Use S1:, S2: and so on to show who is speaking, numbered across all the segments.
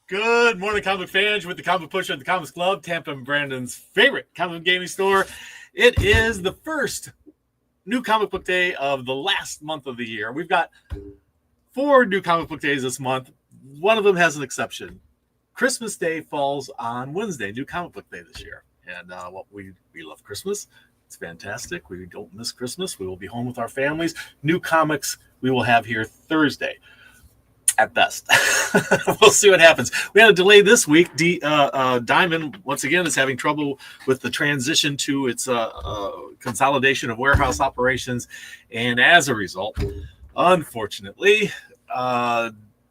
S1: Good morning, comic fans, with the Comic Pusher at the Comics Club, Tampa and Brandon's favorite comic gaming store. It is the first new comic book day of the last month of the year. We've got 4 new comic book days this month. One of them has an exception. Christmas Day falls on Wednesday, new comic book day this year. And we love Christmas. It's fantastic. We don't miss Christmas. We will be home with our families. New comics we will have here Thursday. At best. We'll see what happens. We had a delay this week. Diamond, once again, is having trouble with the transition to its consolidation of warehouse operations. And as a result, unfortunately,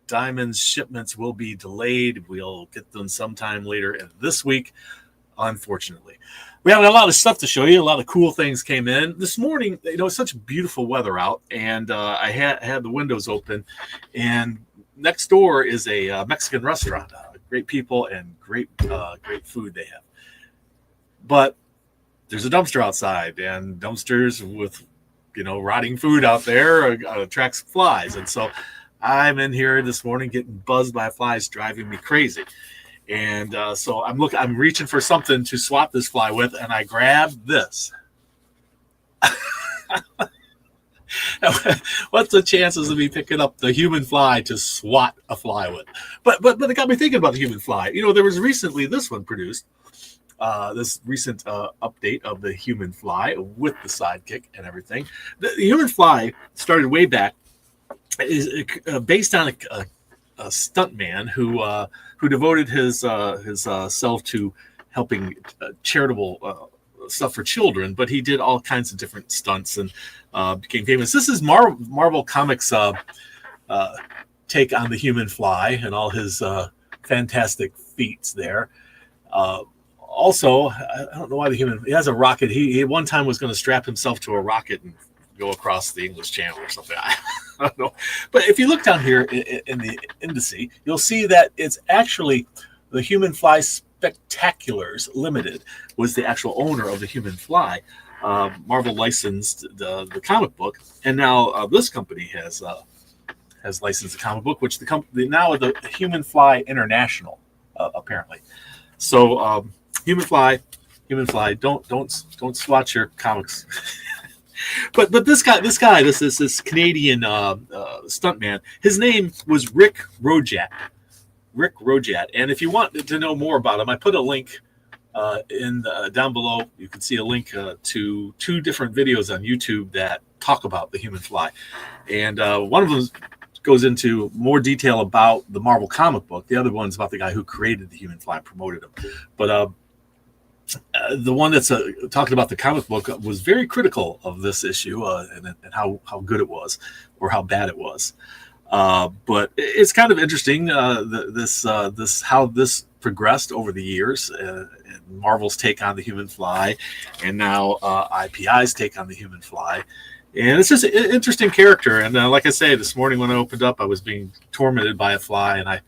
S1: Diamond's shipments will be delayed. We'll get them sometime later this week, unfortunately. We have a lot of stuff to show you. A lot of cool things came in. This morning, it's such beautiful weather out, and I had the windows open, and next door is a Mexican restaurant. Great people and great food they have. But there's a dumpster outside, and dumpsters with rotting food out there attracts flies. And so I'm in here this morning getting buzzed by flies, driving me crazy. And so I'm reaching for something to swat this fly with, and I grabbed this. What's the chances of me picking up the human fly to swat a fly with? But it got me thinking about the human fly. There was recently this one produced, this recent update of the human fly with the sidekick and everything. The human fly started way back. Is based on a stuntman who devoted his self to helping charitable stuff for children, but he did all kinds of different stunts and became famous. This is Marvel Comics take on the human fly and all his fantastic feats there. Also, I don't know why he has a rocket. He at one time was going to strap himself to a rocket and go across the English Channel or something. I don't know. But if you look down here in the indice, you'll see that it's actually the Human Fly Spectaculars Limited was the actual owner of the Human Fly. Marvel licensed the comic book, and now this company has licensed the comic book, which the Human Fly International apparently. So Human Fly, don't swatch your comics. But this Canadian stuntman, his name was Rick Rojat. And if you want to know more about him, I put a link down below. You can see a link to 2 different videos on YouTube that talk about the human fly. And one of them goes into more detail about the Marvel comic book. The other one's about the guy who created the human fly and promoted him. But the one that's talking about the comic book was very critical of this issue and how good it was or how bad it was. But it's kind of interesting this how this progressed over the years. Marvel's take on the human fly, and now IPI's take on the human fly. And it's just an interesting character. And like I say, this morning when I opened up, I was being tormented by a fly, and I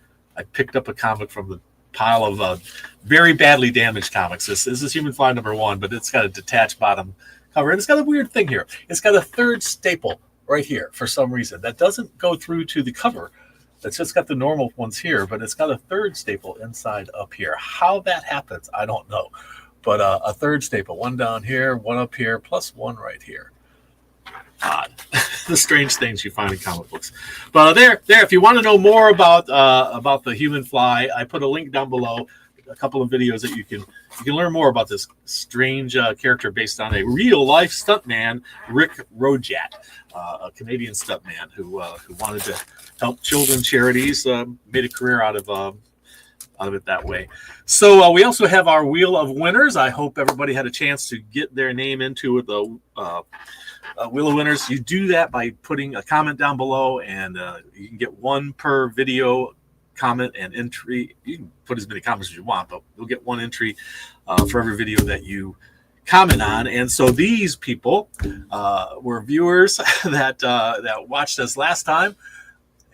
S1: picked up a comic from the pile of very badly damaged comics. This is Human Fly #1, but it's got a detached bottom cover, and it's got a weird thing here. It's got a third staple right here for some reason that doesn't go through to the cover. It's just got the normal ones here, but it's got a third staple inside up here. How that happens, I don't know. But a third staple, one down here, one up here, plus one right here. Odd. The strange things you find in comic books. But there. If you want to know more about the human fly, I put a link down below. A couple of videos that you can learn more about this strange character based on a real life stuntman, Rick Rojat, a Canadian stuntman who wanted to help children charities, made a career out of it that way. So we also have our Wheel of Winners. I hope everybody had a chance to get their name into the Wheel of Winners. You do that by putting a comment down below, and you can get 1 per video comment and entry. You can put as many comments as you want, but you'll get 1 entry for every video that you comment on. And so these people were viewers that watched us last time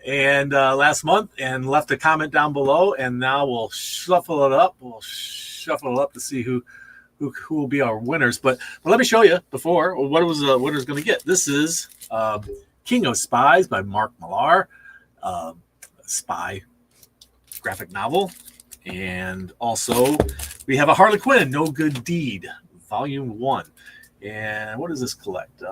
S1: and last month and left a comment down below, and now we'll shuffle it up to see who will be our winners. But let me show you before what was the winner's going to get. This is King of Spies by Mark Millar. Spy graphic novel. And also, we have a Harley Quinn, No Good Deed, Volume 1. And what does this collect?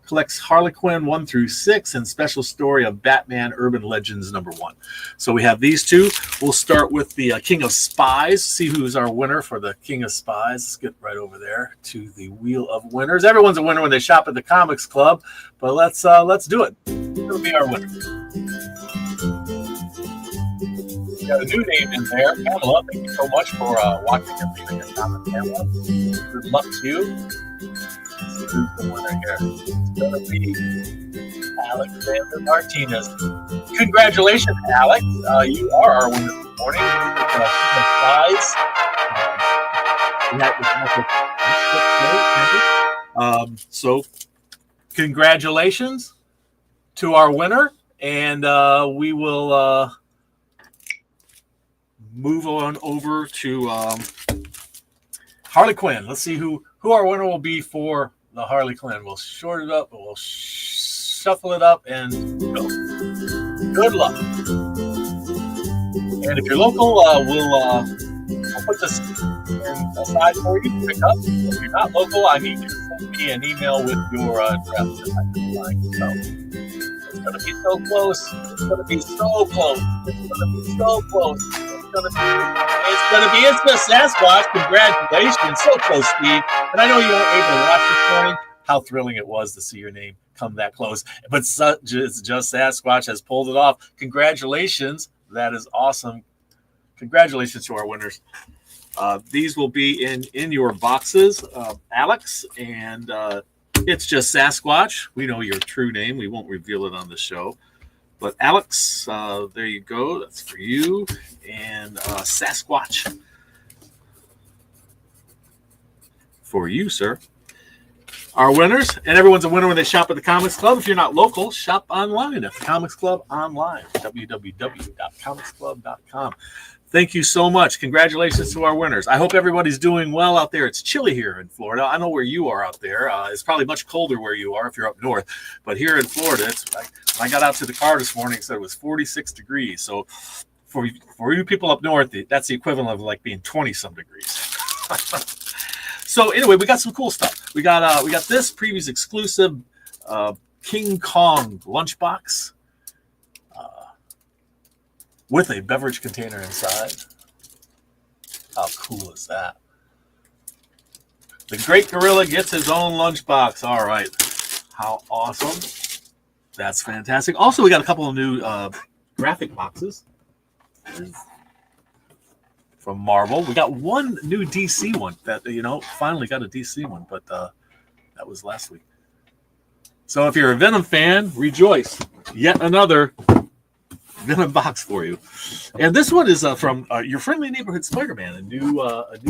S1: Collects Harley Quinn 1 through 6 and Special Story of Batman Urban Legends #1. So we have these two. We'll start with the King of Spies. See who's our winner for the King of Spies. Let's get right over there to the Wheel of Winners. Everyone's a winner when they shop at the Comics Club, but let's do it. It'll be our winner. We got a new name in there, Pamela. Thank you so much for watching and leaving a comment, Pamela. Good luck to you. Who's the winner here? It's going to be Alexander Martinez. Congratulations, Alex. You are our winner this morning. So, congratulations to our winner, and we will move on over to Harley Quinn. Let's see who our winner will be for the Harley Quinn. We'll short it up, but we'll shuffle it up and go. Good luck. And if you're local, we'll put this aside for you to pick up. If you're not local, I need you to send me an email with your address. It's going to be so close. It's going to be so close. It's going to be so close. It's just Sasquatch. Congratulations. So close, Steve. And I know you weren't able to watch this morning. How thrilling it was to see your name come that close. But it's just Sasquatch has pulled it off. Congratulations. That is awesome. Congratulations to our winners. These will be in your boxes, Alex. And it's just Sasquatch. We know your true name. We won't reveal it on the show. But Alex, there you go. That's for you. And Sasquatch for you, sir. Our winners, and everyone's a winner when they shop at the Comics Club. If you're not local, shop online at the Comics Club online, www.comicsclub.com. Thank you so much. Congratulations to our winners. I hope everybody's doing well out there. It's chilly here in Florida. I know where you are out there. It's probably much colder where you are if you're up north. But here in Florida, when I got out to the car this morning, it said it was 46 degrees. So for you people up north, that's the equivalent of like being 20-some degrees. So anyway, we got some cool stuff. We got this previews exclusive King Kong lunchbox. With a beverage container inside. How cool is that? The Great Gorilla gets his own lunchbox. All right. How awesome. That's fantastic. Also, we got a couple of new graphic boxes from Marvel. We got one new DC one that, finally got a DC one, but that was last week. So if you're a Venom fan, rejoice. Yet another Venom box for you. And this one is from Your Friendly Neighborhood Spider-Man, a new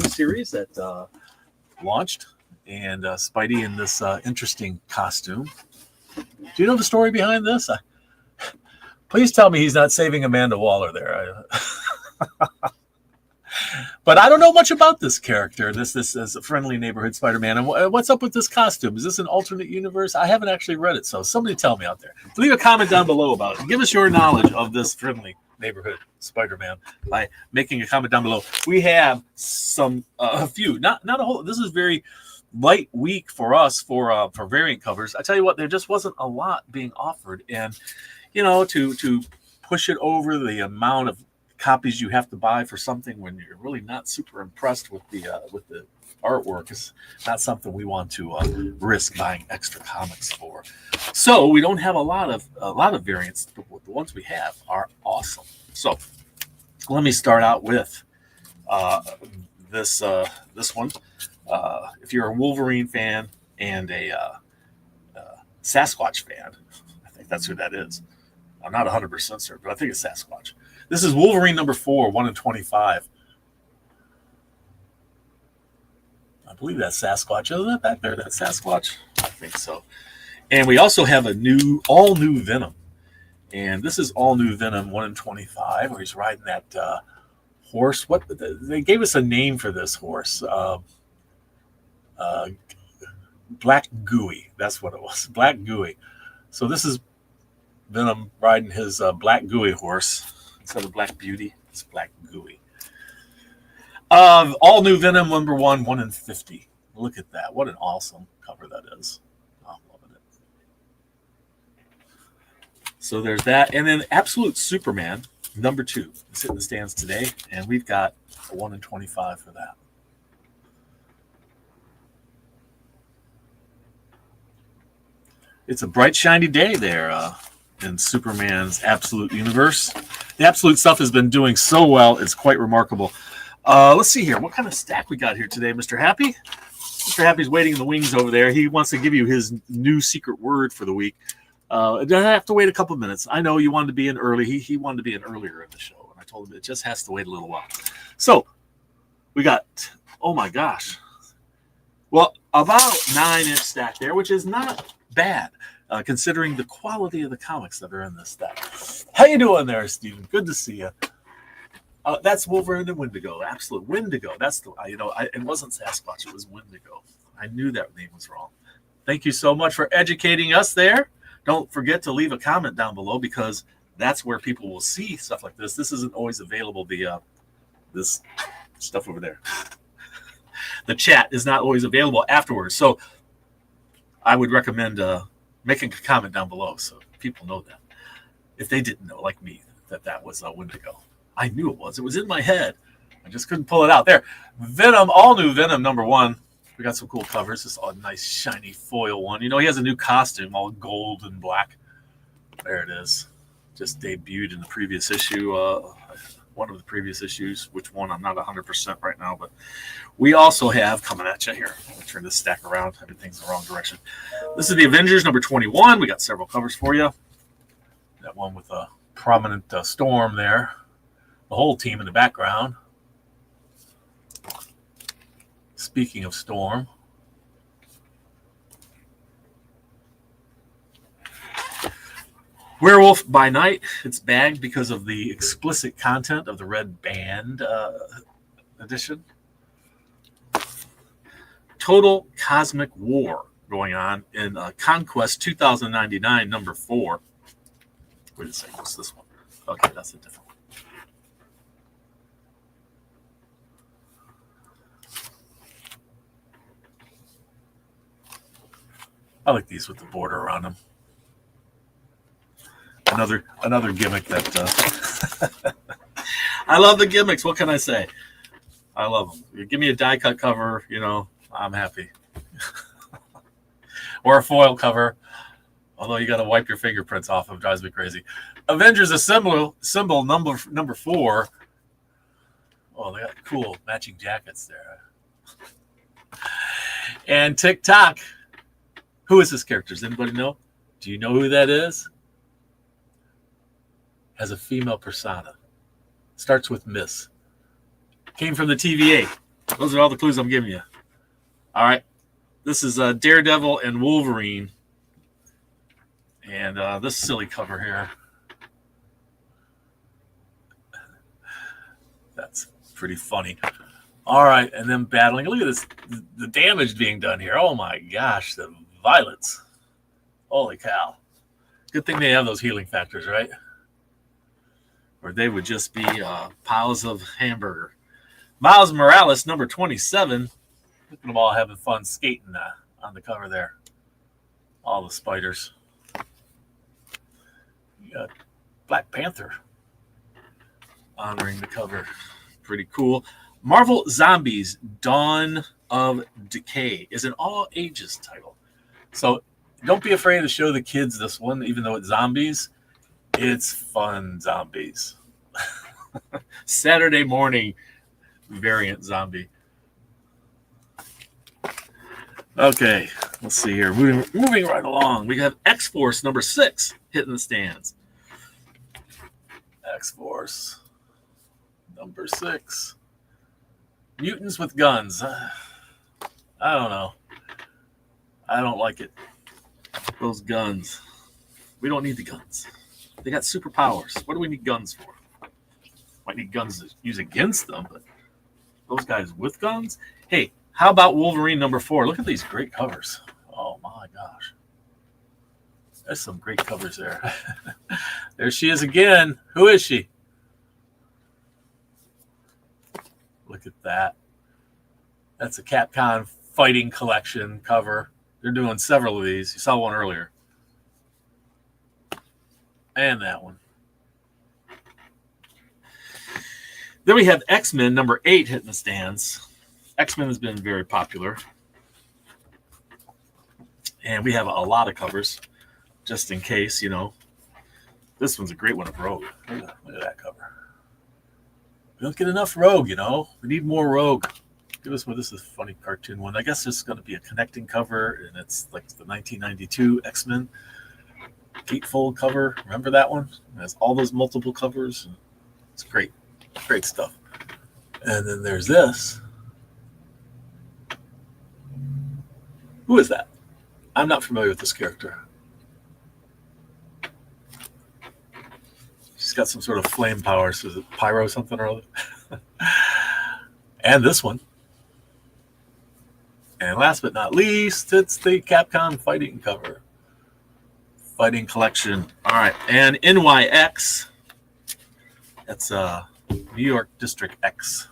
S1: series that launched, and Spidey in this interesting costume. Do you know the story behind this? Please tell me he's not saving Amanda Waller there. But I don't know much about this character. This is a Friendly Neighborhood Spider-Man. And what's up with this costume? Is this an alternate universe? I haven't actually read it, so somebody tell me out there. Leave a comment down below about it. Give us your knowledge of this Friendly Neighborhood Spider-Man by making a comment down below. We have a few, not a whole. This is very light week for us for variant covers. I tell you what, there just wasn't a lot being offered, and to push it over the amount of copies you have to buy for something when you're really not super impressed with the artwork is not something we want to risk buying extra comics for. So we don't have a lot of variants, but the ones we have are awesome. So let me start out with this one. If you're a Wolverine fan and a Sasquatch fan, I think that's who that is. I'm not 100% certain, but I think it's Sasquatch. This is Wolverine #4, 1 in 25. I believe that's Sasquatch. Isn't it back there? That's Sasquatch? I think so. And we also have all new Venom. And this is all new Venom 1 in 25, where he's riding that horse. They gave us a name for this horse. Black Gooey. That's what it was. Black Gooey. So this is Venom riding his Black Gooey horse instead of Black Beauty. It's black gooey. All new Venom #1, 1 in 50. Look at that. What an awesome cover that is. I'm loving it. So there's that. And then Absolute Superman #2 is hitting the stands today. And we've got a 1 in 25 for that. It's a bright, shiny day there in Superman's Absolute universe. The Absolute stuff has been doing so well. It's quite remarkable. Let's see here. What kind of stack we got here today, Mr. Happy? Mr. Happy's waiting in the wings over there. He wants to give you his new secret word for the week. It doesn't have to wait a couple of minutes. I know you wanted to be in early. He wanted to be in earlier in the show, and I told him it just has to wait a little while. So we got, oh my gosh, well, about 9-inch stack there, which is not bad considering the quality of the comics that are in this stack. How you doing there, Steven? Good to see you. That's Wolverine and Wendigo. Absolute Wendigo. That's the it wasn't Sasquatch. It was Wendigo. I knew that name was wrong. Thank you so much for educating us there. Don't forget to leave a comment down below because that's where people will see stuff like this. This isn't always available via this stuff over there. The chat is not always available afterwards. So I would recommend making a comment down below so people know that. If they didn't know, like me, that was Wendigo. I knew it was. It was in my head. I just couldn't pull it out. There. Venom, all new Venom #1. We got some cool covers. This is a nice, shiny foil one. You know, he has a new costume, all gold and black. There it is. Just debuted in the previous issue. One of the previous issues. Which one? I'm not 100% right now. But we also have, coming at you here. I'm going to turn this stack around. Everything's in the wrong direction. This is the Avengers #21. We got several covers for you. That one with a prominent Storm there. The whole team in the background. Speaking of Storm, Werewolf by Night. It's bagged because of the explicit content of the Red Band edition. Total Cosmic War going on in Conquest 2099 #4. Wait a second, what's this one? Okay, that's a different one. I like these with the border around them. Another gimmick that I love the gimmicks. What can I say? I love them. You give me a die cut cover, I'm happy. Or a foil cover, although you got to wipe your fingerprints off. It drives me crazy. Avengers Assemble symbol number 4. Oh, they got cool matching jackets there. And TikTok. Who is this character? Does anybody know? Do you know who that is? Has a female persona. Starts with Miss. Came from the TVA. Those are all the clues I'm giving you. All right. This is Daredevil and Wolverine. And this silly cover here. That's pretty funny. All right. And then battling. Look at this. The damage being done here. Oh, my gosh. The violence. Holy cow. Good thing they have those healing factors, right? Or they would just be piles of hamburger. Miles Morales, #27. Look at them all having fun skating on the cover there. All the spiders. You got Black Panther honoring the cover. Pretty cool. Marvel Zombies, Dawn of Decay is an all ages title. So don't be afraid to show the kids this one, even though it's zombies. It's fun zombies. Saturday morning variant zombie. Okay, let's see here. Moving right along. We have X-Force #6 hitting the stands. X-Force #6. Mutants with guns. I don't know. I don't like it. Those guns. We don't need the guns. They got superpowers. What do we need guns for? Might need guns to use against them, but those guys with guns? Hey, how about Wolverine #4? Look at these great covers. Oh my gosh. There's some great covers there. There she is again. Who is she? Look at that. That's a Capcom Fighting Collection cover. They're doing several of these. You saw one earlier. And that one. Then we have X-Men number 8 hitting the stands. X-Men has been very popular. And we have a lot of covers, just in case, you know. This one's a great one of Rogue. Look at that cover. We don't get enough Rogue, you know. We need more Rogue. Give us one. This is a funny cartoon one. I guess there's going to be a connecting cover, and it's like the 1992 X-Men gatefold cover. Remember that one? It has all those multiple covers. It's great. Great stuff. And then there's this. Who is that? I'm not familiar with this character. She's got some sort of flame power. So is it pyro something or other? And this one. And last but not least, it's the Capcom Fighting cover. Fighting Collection. All right. And NYX. That's New York District X.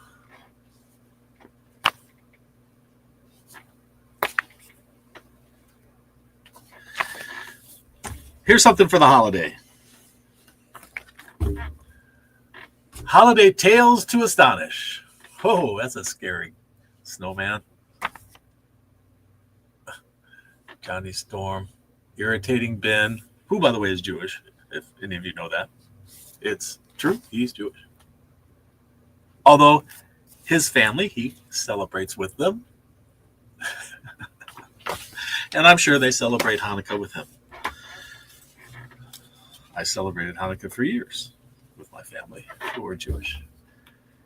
S1: Here's something for the holiday. Holiday Tales to Astonish. Oh, that's a scary snowman. Johnny Storm. Irritating Ben, who, by the way, is Jewish, if any of you know that. It's true. He's Jewish. Although his family, he celebrates with them. And I'm sure they celebrate Hanukkah with him. I celebrated Hanukkah for years with my family who are Jewish.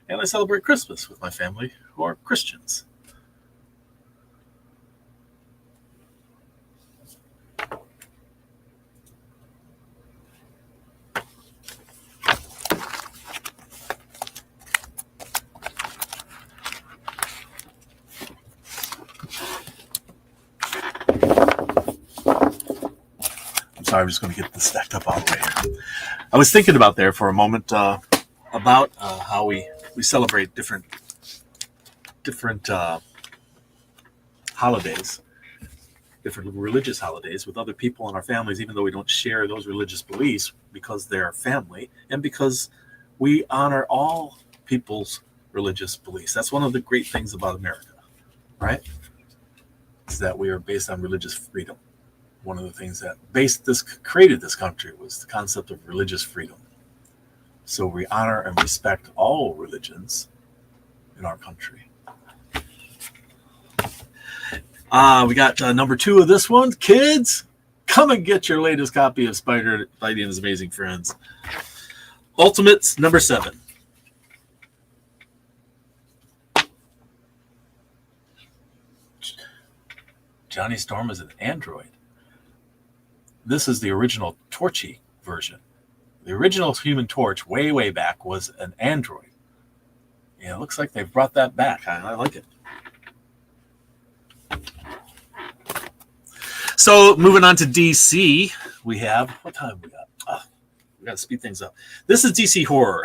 S1: And I celebrate Christmas with my family who are Christians. Sorry, I'm just going to get this stacked up all the way. I was thinking about there for a moment about how we celebrate different holidays, different religious holidays with other people in our families, even though we don't share those religious beliefs, because they're family and because we honor all people's religious beliefs. That's one of the great things about America, right? Is that we are based on religious freedom. One of the things that created this country was the concept of religious freedom. So we honor and respect all religions in our country. We got number 2 of this one. Kids, come and get your latest copy of Spidey and His Amazing Friends. Ultimates number 7. Johnny Storm is an android. This is the original Torchy version. The original Human Torch way back was an android. Yeah, it looks like they've brought that back. I like it. So moving on to DC, we have, what time we got? Oh, we got to speed things up. This is DC Horror.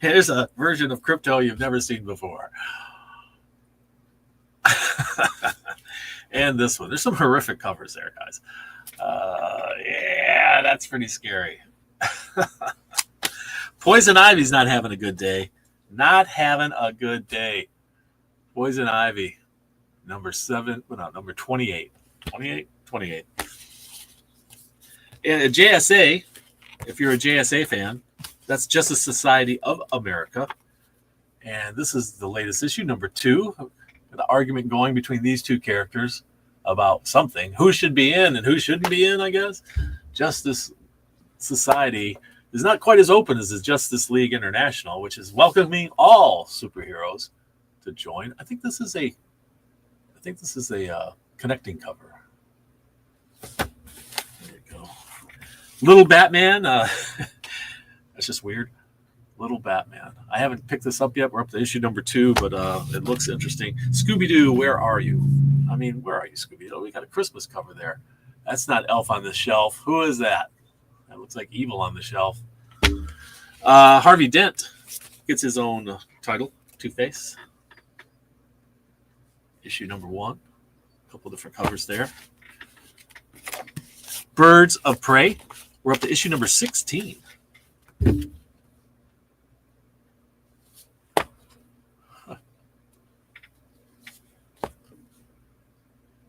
S1: Here's a version of Crypto you've never seen before. And this one. There's some horrific covers there, guys. Yeah, that's pretty scary. Poison Ivy's not having a good day. Not having a good day. Poison Ivy, number 28. 28. And JSA, if you're a JSA fan, that's Justice Society of America. And this is the latest issue, number 2. The argument going between these two characters about something. Who should be in and who shouldn't be in, I guess. Justice Society is not quite as open as the Justice League International, which is welcoming all superheroes to join. I think this is a connecting cover. There you go. Little Batman. That's just weird. Little Batman. I haven't picked this up yet. We're up to issue number 2, but it looks interesting. Scooby-Doo, where are you? I mean, where are you, Scooby-Doo? We got a Christmas cover there. That's not Elf on the Shelf. Who is that? That looks like Evil on the Shelf. Harvey Dent gets his own title. Two-Face. Issue number 1. A couple different covers there. Birds of Prey. We're up to issue number 16.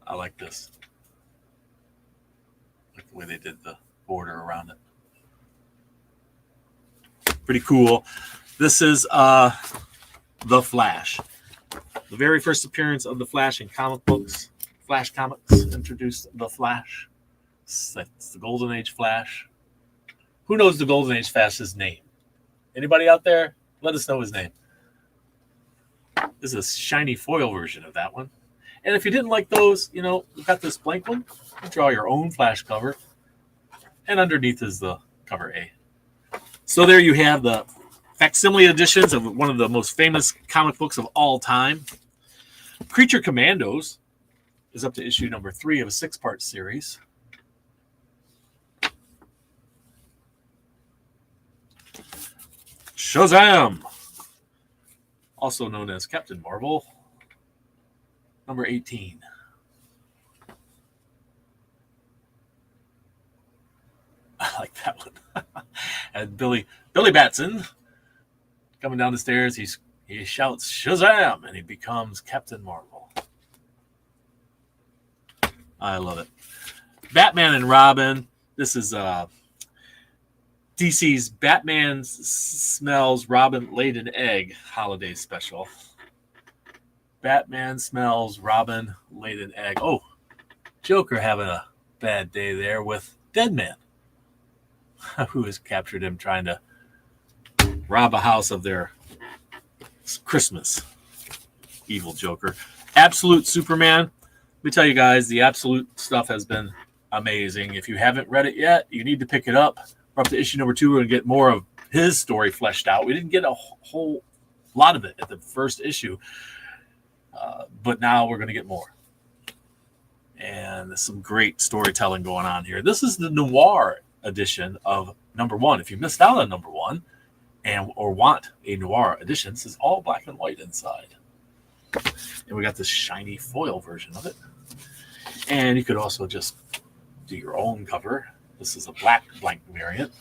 S1: I like this. Like the way they did the border around it. Pretty cool. This is The Flash. The very first appearance of The Flash in comic books. Flash Comics introduced The Flash. It's the Golden Age Flash. Who knows the Golden Age Flash's name? Anybody out there? Let us know his name. This is a shiny foil version of that one. And if you didn't like those, you know, we've got this blank one. You draw your own Flash cover. And underneath is the cover A. So there you have the facsimile editions of one of the most famous comic books of all time. Creature Commandos is up to issue number 3 of a 6-part series. Shazam! Also known as Captain Marvel. Number 18. I like that one. And Billy Batson coming down the stairs. He shouts Shazam! And he becomes Captain Marvel. I love it. Batman and Robin. This is DC's Batman Smells Robin Laid an Egg holiday special. Batman Smells Robin Laid an Egg. Oh, Joker having a bad day there with Deadman, who has captured him trying to rob a house of their Christmas. Evil Joker. Absolute Superman. Let me tell you guys, the Absolute stuff has been amazing. If you haven't read it yet, you need to pick it up. We're up to issue number 2. We're going to get more of his story fleshed out. We didn't get a whole lot of it at the first issue, but now we're going to get more. And there's some great storytelling going on here. This is the noir edition of number 1. If you missed out on number 1 or want a noir edition, this is all black and white inside. And we got this shiny foil version of it. And you could also just do your own cover. This is a black blank variant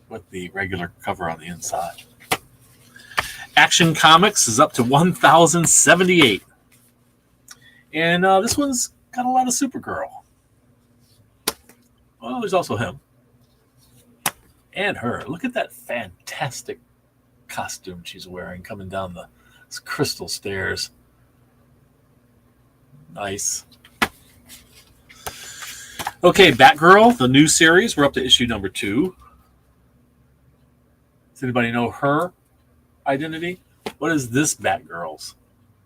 S1: with the regular cover on the inside. Action Comics is up to 1078. And this one's got a lot of Supergirl. Well, there's also him. And her. Look at that fantastic costume she's wearing coming down the crystal stairs. Nice. Okay, Batgirl, the new series. We're up to issue number 2. Does anybody know her identity? What is this Batgirl's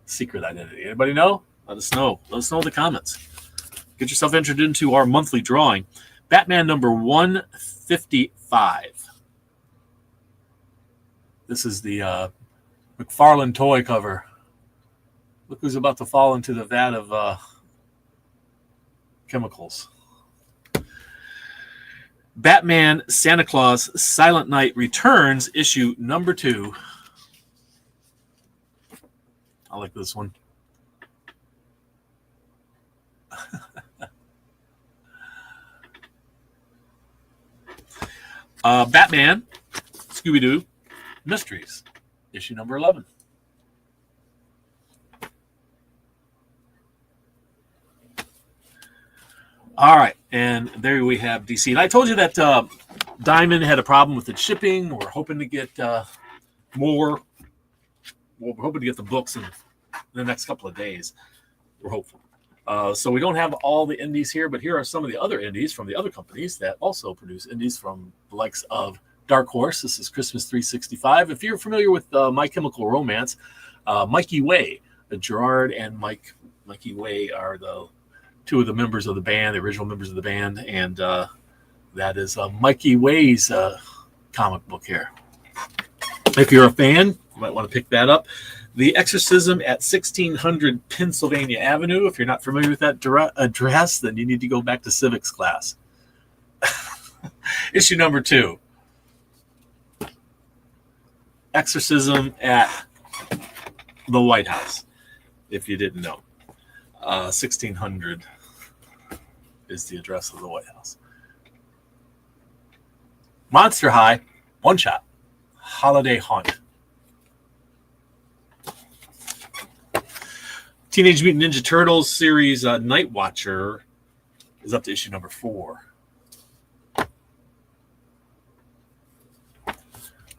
S1: secret identity? Anybody know? Let us know. Let us know in the comments. Get yourself entered into our monthly drawing. Batman number 155. This is the McFarlane toy cover. Look who's about to fall into the vat of chemicals. Batman Santa Claus Silent Night Returns, issue number 2. I like this one. Batman Scooby-Doo Mysteries, issue number 11. All right, and there we have DC. And I told you that Diamond had a problem with its shipping. We're hoping to get more. Well, we're hoping to get the books in the next couple of days. We're hopeful. So we don't have all the indies here, but here are some of the other indies from the other companies that also produce indies from the likes of Dark Horse. This is Christmas 365. If you're familiar with My Chemical Romance, Mikey Way, Gerard and Mikey Way are the 2 of the members of the band, the original members of the band, and that is Mikey Way's comic book here. If you're a fan, you might want to pick that up. The Exorcism at 1600 Pennsylvania Avenue. If you're not familiar with that address, then you need to go back to civics class. Issue number 2. Exorcism at the White House, if you didn't know. 1600 is the address of the White House. Monster High, One Shot, Holiday Haunt. Teenage Mutant Ninja Turtles series Night Watcher is up to issue number 4.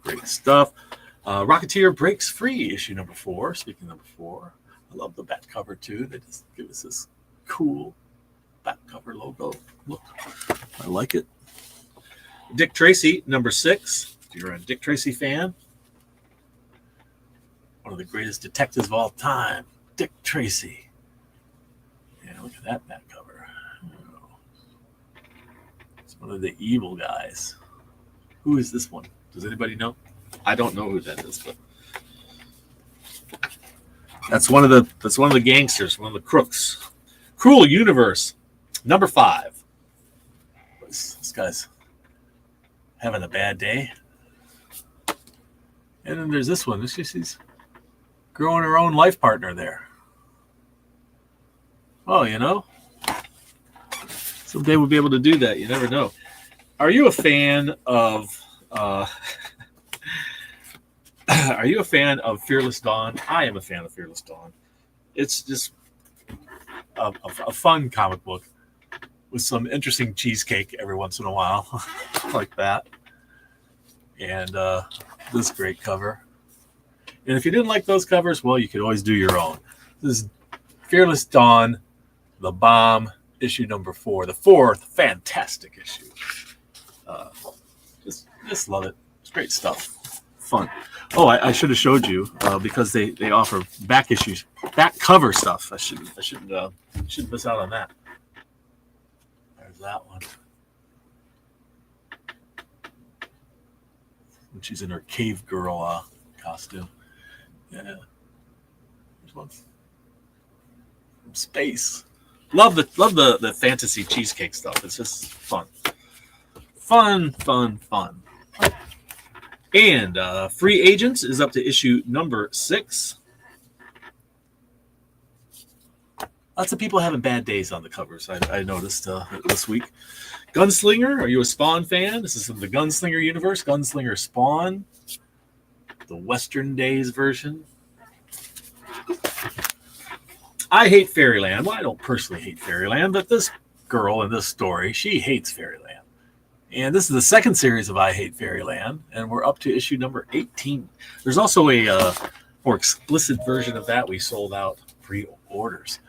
S1: Great stuff. Rocketeer Breaks Free, issue number 4. Speaking of number 4, I love the back cover too. They just give us this cool back cover logo. Look, I like it. Dick Tracy, number 6. If you're a Dick Tracy fan, one of the greatest detectives of all time, Dick Tracy. Yeah, look at that back cover. It's one of the evil guys. Who is this one? Does anybody know? I don't know who that is, but that's one of the gangsters, one of the crooks. Cruel Universe, number 5. This guy's having a bad day. And then there's this one. She's growing her own life partner there. Oh, you know, someday we'll be able to do that. You never know. Are you a fan of Are you a fan of Fearless Dawn? I am a fan of Fearless Dawn. It's just a fun comic book with some interesting cheesecake every once in a while, like that. And this great cover. And if you didn't like those covers, well, you could always do your own. This is Fearless Dawn, The Bomb, issue number 4. The 4th fantastic issue. Just love it. It's great stuff. Fun. Oh, I should have showed you because they offer back issues, back cover stuff. I shouldn't miss out on that. There's that one. And she's in her cave girl costume. Yeah. There's one from space. Love the fantasy cheesecake stuff. It's just fun. Fun. And Free Agents is up to issue number 6. Lots of people having bad days on the covers, I noticed this week. Gunslinger, are you a Spawn fan? This is from the Gunslinger universe. Gunslinger Spawn, the Western Days version. I hate Fairyland. Well, I don't personally hate Fairyland, but this girl in this story, she hates Fairyland. And this is the second series of I Hate Fairyland, and we're up to issue number 18. There's also a more explicit version of that. We sold out pre-orders.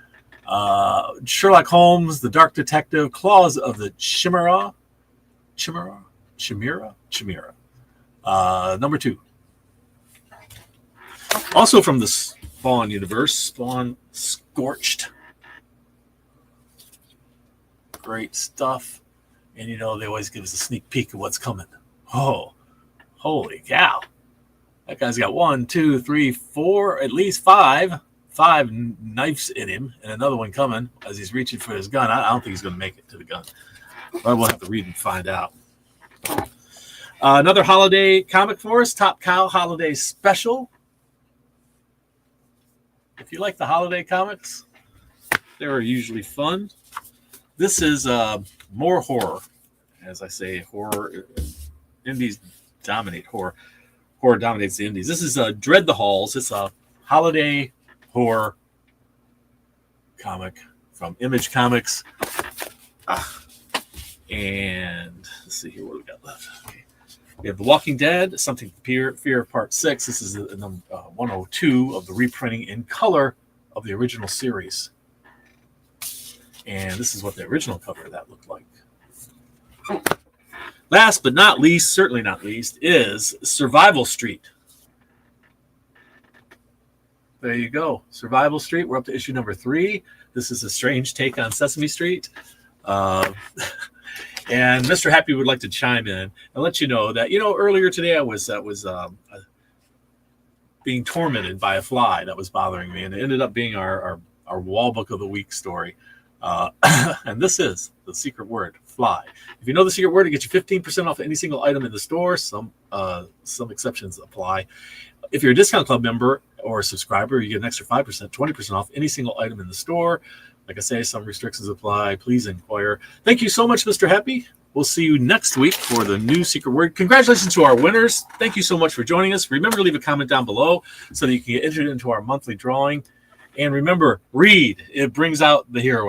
S1: Sherlock Holmes, The Dark Detective, Claws of the Chimera. Number 2. Also from the Spawn universe, Spawn Scorched. Great stuff. And, you know, they always give us a sneak peek of what's coming. Oh, holy cow. That guy's got 1, 2, 3, 4, at least 5 knives in him, and another one coming as he's reaching for his gun. I don't think he's going to make it to the gun. But we'll have to read and find out. Another holiday comic for us, Top Cow Holiday Special. If you like the holiday comics, they're usually fun. This is more horror. As I say, horror. Indies dominate horror. Horror dominates the indies. This is Dread the Halls. It's a holiday horror comic from Image Comics. And let's see here what we got left. Okay. We have The Walking Dead, Something to Fear Part 6. This is number 102 of the reprinting in color of the original series. And this is what the original cover of that looked like. Last but not least, certainly not least, is Survival Street. There you go. Survival Street. We're up to issue number 3. This is a strange take on Sesame Street. And Mr. Happy would like to chime in and let you know that, you know, earlier today I was being tormented by a fly that was bothering me. And it ended up being our wall book of the week story. And this is the secret word, fly. If you know the secret word, it gets you 15% off any single item in the store. Some exceptions apply. If you're a Discount Club member or a subscriber, you get an extra 5%, 20% off any single item in the store. Like I say, some restrictions apply. Please inquire. Thank you so much, Mr. Happy. We'll see you next week for the new secret word. Congratulations to our winners. Thank you so much for joining us. Remember to leave a comment down below so that you can get entered into our monthly drawing. And remember, read. It brings out the hero.